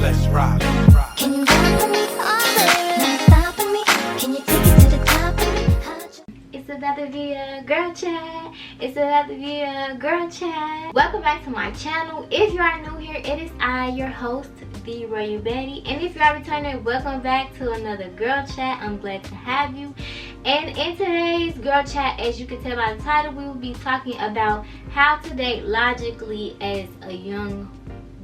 let's rock. Can you ride for me all day? Not stop for me. Can you take it to the top for me? It's about to be a girl chat. It's about to be a girl chat. Welcome back to my channel. If you are new here, it is I, your host, the Royal Baddie. And if you are returning, welcome back to another girl chat. I'm glad to have you. And in today's girl chat, as you can tell by the title, we will be talking about how to date logically as a young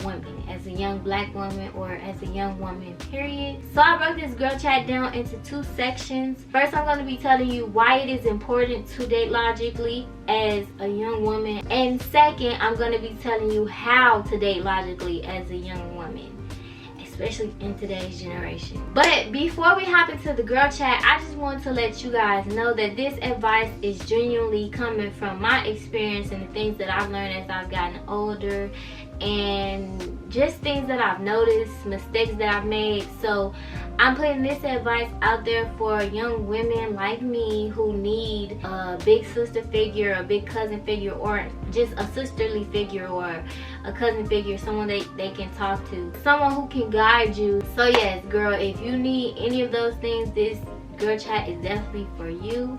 woman, as a young black woman, or as a young woman, period. So I broke this girl chat down into two sections. First, I'm going to be telling you why it is important to date logically as a young woman, and second, I'm going to be telling you how to date logically as a young woman, especially in today's generation. But before we hop into the girl chat, I just want to let you guys know that this advice is genuinely coming from my experience and the things that I've learned as I've gotten older, and just things that I've noticed, mistakes that I've made. So I'm putting this advice out there for young women like me who need a big sister figure, a big cousin figure, or just a sisterly figure or a cousin figure, someone they can talk to, someone who can guide you. So yes, girl, if you need any of those things, this girl chat is definitely for you.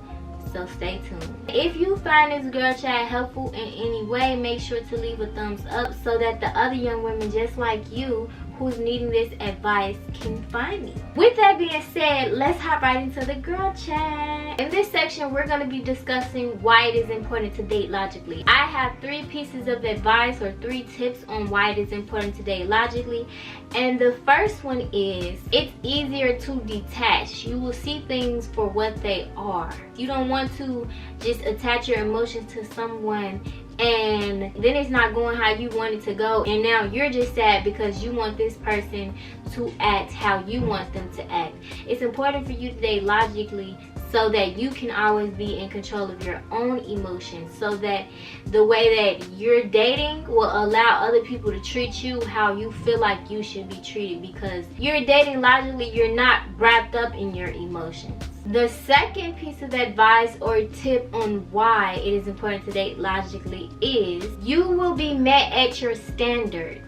So stay tuned. If you find this girl chat helpful in any way, make sure to leave a thumbs up so that the other young women just like you who's needing this advice can find me. With that being said, let's hop right into the girl chat. In this section, we're going to be discussing why it is important to date logically. I have 3 pieces of advice or 3 tips on why it is important to date logically. And the first one is, it's easier to detach. You will see things for what they are. You don't want to just attach your emotions to someone and then it's not going how you want it to go, and now you're just sad because you want this person to act how you want them to act. It's important for you to date logically so that you can always be in control of your own emotions, so that the way that you're dating will allow other people to treat you how you feel like you should be treated, because you're dating logically, you're not wrapped up in your emotions. The second piece of advice or tip on why it is important to date logically is you will be met at your standards.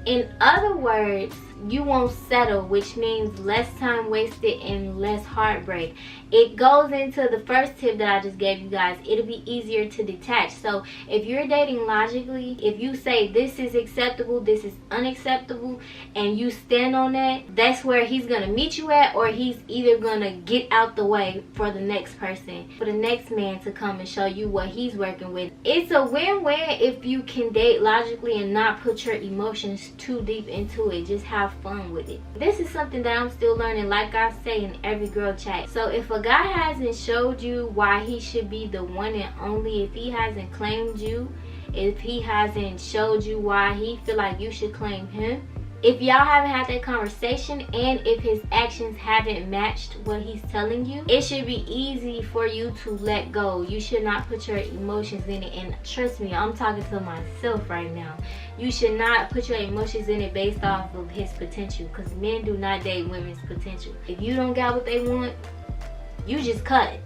In other words, you won't settle, which means less time wasted and less heartbreak. It goes into the first tip that I just gave you guys. It'll be easier to detach. So if you're dating logically, if you say this is acceptable, this is unacceptable, and you stand on that, that's where he's gonna meet you at, or he's either gonna get out the way for the next person, for the next man to come and show you what he's working with. It's a win-win if you can date logically and not put your emotions too deep into it. Just have fun with it. This is something that I'm still learning, like I say in every girl chat. So if a guy hasn't showed you why he should be the one and only, if he hasn't claimed you, if he hasn't showed you why he feel like you should claim him, if y'all haven't had that conversation, and if his actions haven't matched what he's telling you, it should be easy for you to let go. You should not put your emotions in it. And trust me, I'm talking to myself right now. You should not put your emotions in it based off of his potential, because men do not date women's potential. If you don't got what they want, you just cut it,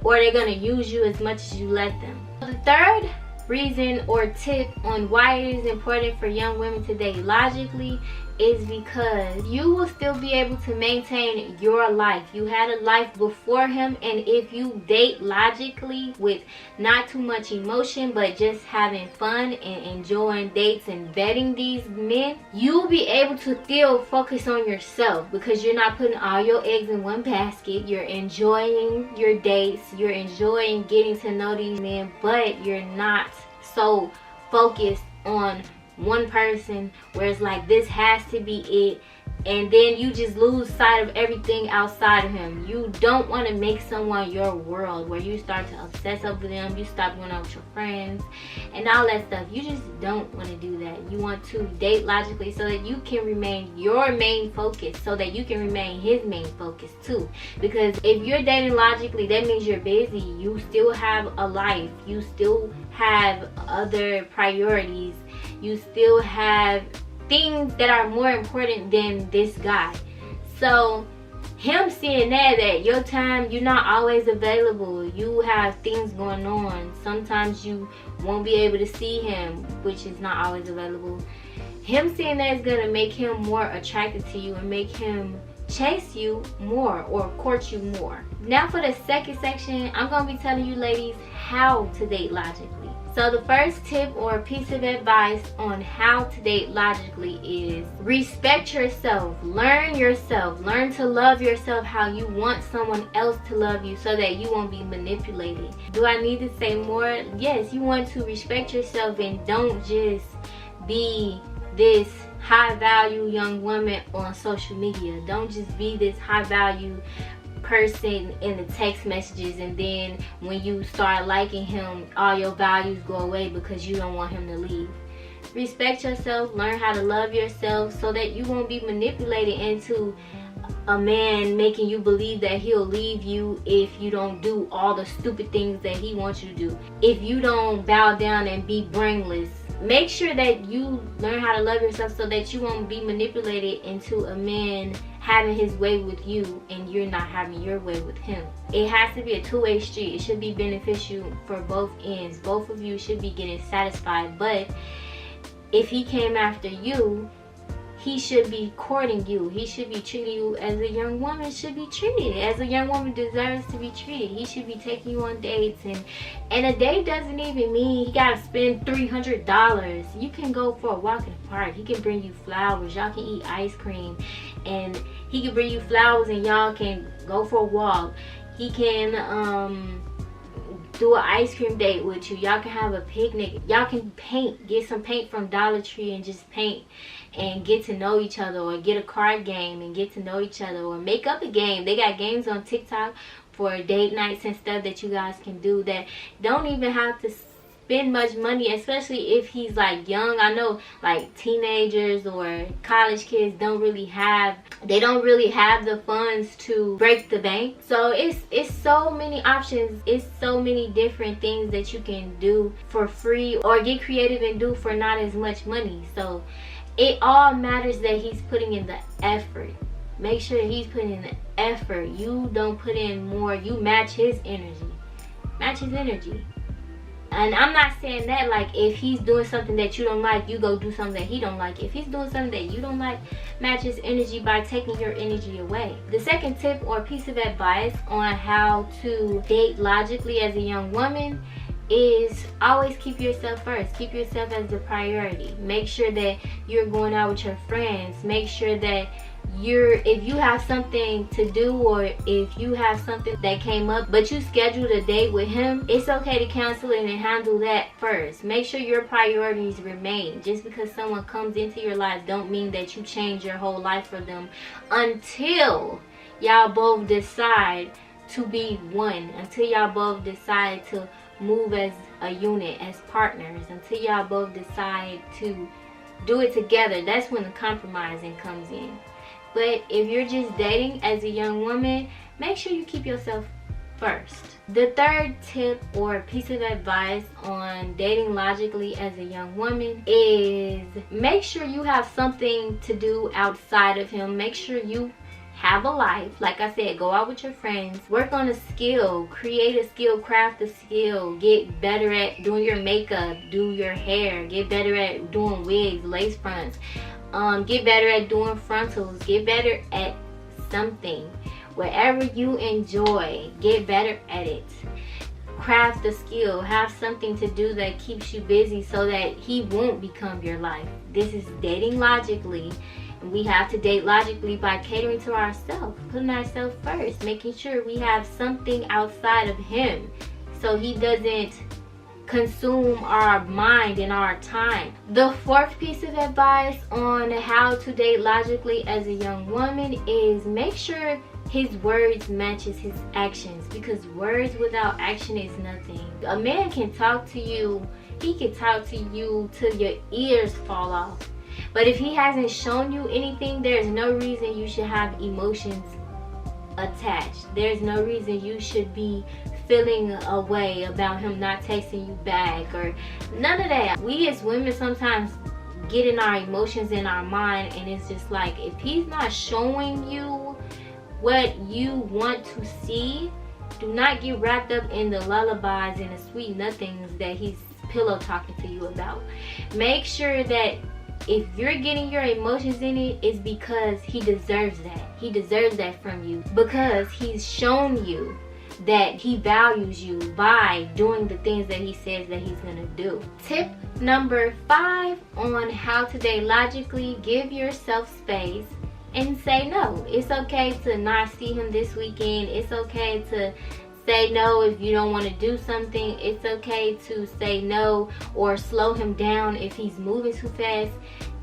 or they're gonna use you as much as you let them. The third reason or tip on why it is important for young women to date logically is because you will still be able to maintain your life. You had a life before him, and if you date logically with not too much emotion but just having fun and enjoying dates and vetting these men, you'll be able to still focus on yourself, because you're not putting all your eggs in one basket. You're enjoying your dates, you're enjoying getting to know these men, but you're not so focused on one person where it's like this has to be it, and then you just lose sight of everything outside of him. You don't want to make someone your world where you start to obsess over them, you stop going out with your friends and all that stuff. You just don't want to do that. You want to date logically so that you can remain your main focus, so that you can remain his main focus too. Because if you're dating logically, that means you're busy. You still have a life, you still have other priorities, you still have things that are more important than this guy. So him seeing that your time, you're not always available, you have things going on, sometimes you won't be able to see him, which is not always available. Him seeing that is gonna make him more attracted to you and make him chase you more or court you more. Now for the second section, I'm gonna be telling you ladies how to date logically. So the first tip or piece of advice on how to date logically is respect yourself. Learn yourself. Learn to love yourself how you want someone else to love you so that you won't be manipulated. Do I need to say more? Yes, you want to respect yourself and don't just be this high value young woman on social media. Don't just be this high value person in the text messages, and then when you start liking him, all your values go away because you don't want him to leave. Respect yourself. Learn how to love yourself so that you won't be manipulated into a man making you believe that he'll leave you if you don't do all the stupid things that he wants you to do. If you don't bow down and be brainless. Make sure that you learn how to love yourself so that you won't be manipulated into a man having his way with you and you're not having your way with him. It has to be a two-way street. It should be beneficial for both ends. Both of you should be getting satisfied. But if he came after you, he should be courting you. He should be treating you as a young woman should be treated. As a young woman deserves to be treated. He should be taking you on dates. And a date doesn't even mean he gotta spend $300. You can go for a walk in the park. He can bring you flowers. Y'all can eat ice cream. And he can bring you flowers and y'all can go for a walk. He can do an ice cream date with you. Y'all can have a picnic. Y'all can paint. Get some paint from Dollar Tree and just paint and get to know each other, or get a card game and get to know each other, or make up a game. They got games on TikTok for date nights and stuff that you guys can do that don't even have to spend much money, especially if he's like young. I know like teenagers or college kids don't really have the funds to break the bank. So it's so many options. It's so many different things that you can do for free or get creative and do for not as much money. So it all matters that he's putting in the effort. Make sure that he's putting in the effort. You don't put in more. You match his energy. Match his energy. And I'm not saying that like if he's doing something that you don't like, you go do something that he don't like. If he's doing something that you don't like, match his energy by taking your energy away. The second tip or piece of advice on how to date logically as a young woman is always keep yourself first. Keep yourself as the priority. Make sure that you're going out with your friends. Make sure that if you have something to do, or if you have something that came up but you scheduled a date with him, it's okay to cancel it and handle that first. Make sure your priorities remain. Just because someone comes into your life don't mean that you change your whole life for them until y'all both decide to be one, until y'all both decide to move as a unit, as partners, until y'all both decide to do it together. That's when the compromising comes in. But if you're just dating as a young woman, make sure you keep yourself first. The third tip or piece of advice on dating logically as a young woman is make sure you have something to do outside of him. Make sure you have a life. Like I said, go out with your friends, work on a skill, create a skill, craft a skill, get better at doing your makeup, do your hair, get better at doing wigs, lace fronts, get better at doing frontals, get better at something. Whatever you enjoy, get better at it. Craft a skill, have something to do that keeps you busy so that he won't become your life. This is dating logically. We have to date logically by catering to ourselves, putting ourselves first, making sure we have something outside of him so he doesn't consume our mind and our time. The fourth piece of advice on how to date logically as a young woman is make sure his words matches his actions, because words without action is nothing. A man can talk to you, he can talk to you till your ears fall off. But if he hasn't shown you anything, there's no reason you should have emotions attached. There's no reason you should be feeling a way about him not texting you back or none of that. We as women sometimes get in our emotions in our mind, and it's just like if he's not showing you what you want to see, do not get wrapped up in the lullabies and the sweet nothings that he's pillow talking to you about. Make sure that if you're getting your emotions in it, it's because he deserves that. He deserves that from you, because he's shown you that he values you by doing the things that he says that he's gonna do. Tip number 5 on how to date logically: give yourself space and say no. It's okay to not see him this weekend. It's okay to say no if you don't want to do something. It's okay to say no or slow him down if he's moving too fast.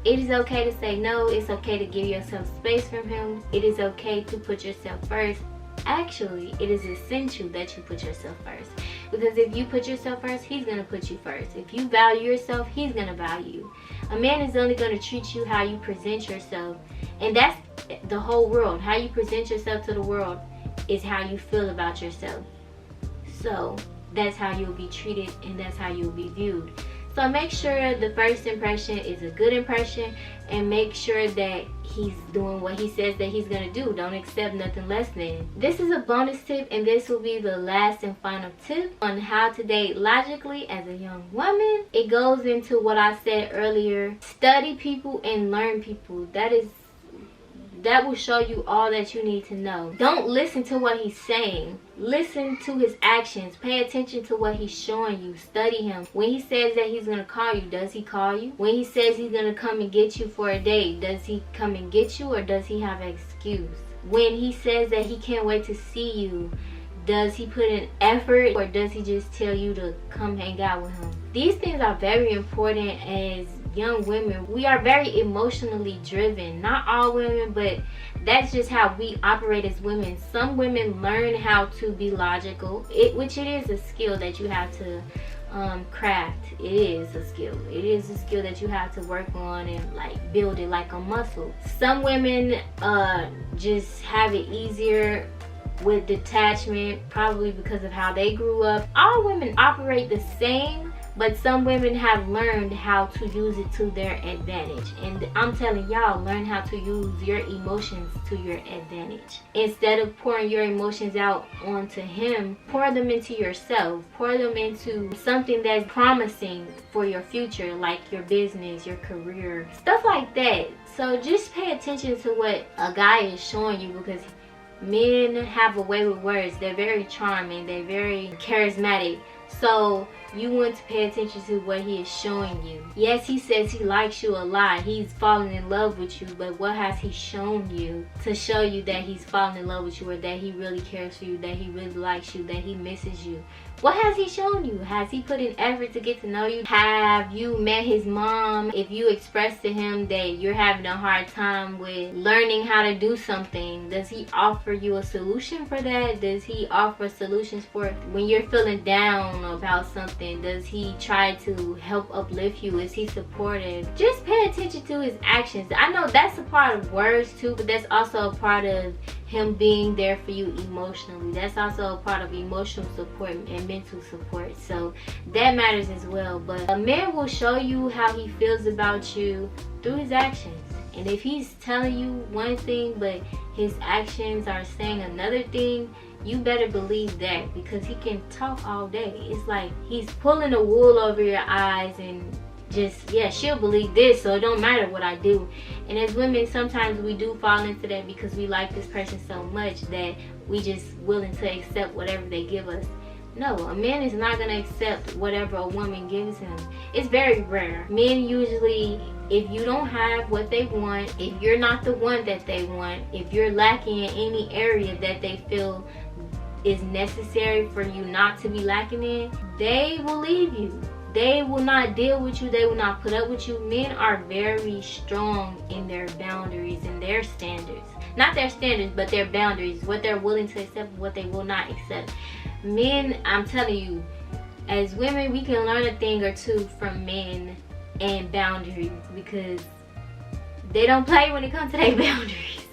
It is okay to say no. It's okay to give yourself space from him. It is okay to put yourself first. Actually, it is essential that you put yourself first, because if you put yourself first, he's going to put you first. If you value yourself, he's going to value you. A man is only going to treat you how you present yourself, and that's the whole world. How you present yourself to the world is how you feel about yourself. So that's how you'll be treated, and that's how you'll be viewed. So make sure the first impression is a good impression, and make sure that he's doing what he says that he's gonna do. Don't accept nothing less than. This is a bonus tip, and this will be the last and final tip on how to date logically as a young woman. It goes into what I said earlier: study people and learn people. That will show you all that you need to know. Don't listen to what he's saying. Listen to his actions. Pay attention to what he's showing you. Study him. When he says that he's going to call you, does he call you? When he says he's going to come and get you for a date, does he come and get you, or does he have an excuse? When he says that he can't wait to see you, does he put in effort, or does he just tell you to come hang out with him? These things are very important as young women. We are very emotionally driven. Not all women, but that's just how we operate as women. Some women learn how to be logical, which it is a skill that you have to craft. It is a skill. It is a skill that you have to work on and like build it like a muscle. Some women just have it easier with detachment, probably because of how they grew up. All women operate the same, but some women have learned how to use it to their advantage. And I'm telling y'all, learn how to use your emotions to your advantage. Instead of pouring your emotions out onto him, pour them into yourself. Pour them into something that's promising for your future, like your business, your career, stuff like that. So just pay attention to what a guy is showing you, because men have a way with words. They're very charming. They're very charismatic. So you want to pay attention to what he is showing you. Yes, he says he likes you a lot. He's falling in love with you. But what has he shown you to show you that he's falling in love with you, or that he really cares for you, that he really likes you, that he misses you? What has he shown you? Has he put in effort to get to know you? Have you met his mom? If you express to him that you're having a hard time with learning how to do something, does he offer you a solution for that? Does he offer solutions for when you're feeling down about something? Does he try to help uplift you? Is he supportive? Just pay attention to his actions. I know that's a part of words too, but that's also a part of him being there for you emotionally. That's also a part of emotional support and mental support. So that matters as well. But a man will show you how he feels about you through his actions. And if he's telling you one thing but his actions are saying another thing, you better believe that, because he can talk all day. It's like he's pulling the wool over your eyes and just, yeah, she'll believe this, so it don't matter what I do. And as women, sometimes we do fall into that because we like this person so much that we just willing to accept whatever they give us. No, a man is not going to accept whatever a woman gives him. It's very rare. Men usually, if you don't have what they want, if you're not the one that they want, if you're lacking in any area that they feel is necessary for you not to be lacking in, they will leave you. They will not deal with you. They will not put up with you. Men are very strong in their boundaries and their standards. Not their standards, but their boundaries. What they're willing to accept, what they will not accept. Men, I'm telling you, as women, we can learn a thing or two from men and boundaries, because they don't play when it comes to their boundaries.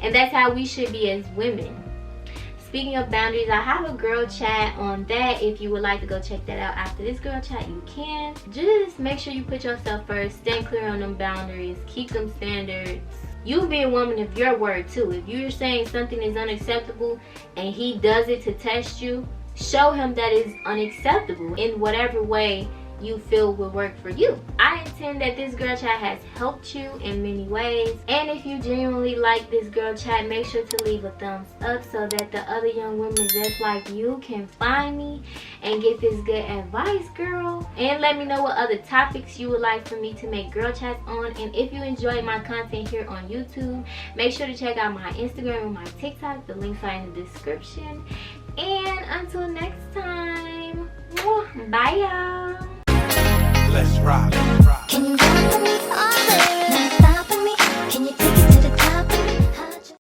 And that's how we should be as women. Speaking of boundaries, I have a girl chat on that. If you would like to go check that out after this girl chat, you can. Just make sure you put yourself first. Stand clear on them boundaries. Keep them standards. You be a woman of your word too. If you're saying something is unacceptable and he does it to test you, show him that is unacceptable in whatever way you feel will work for you. I intend that this girl chat has helped you in many ways, and if you genuinely like this girl chat, make sure to leave a thumbs up so that the other young women just like you can find me and get this good advice, girl. And let me know what other topics you would like for me to make girl chats on. And if you enjoyed my content here on YouTube, make sure to check out my Instagram and my TikTok. The links are in the description. And until next time, bye y'all. Let's rock. Can you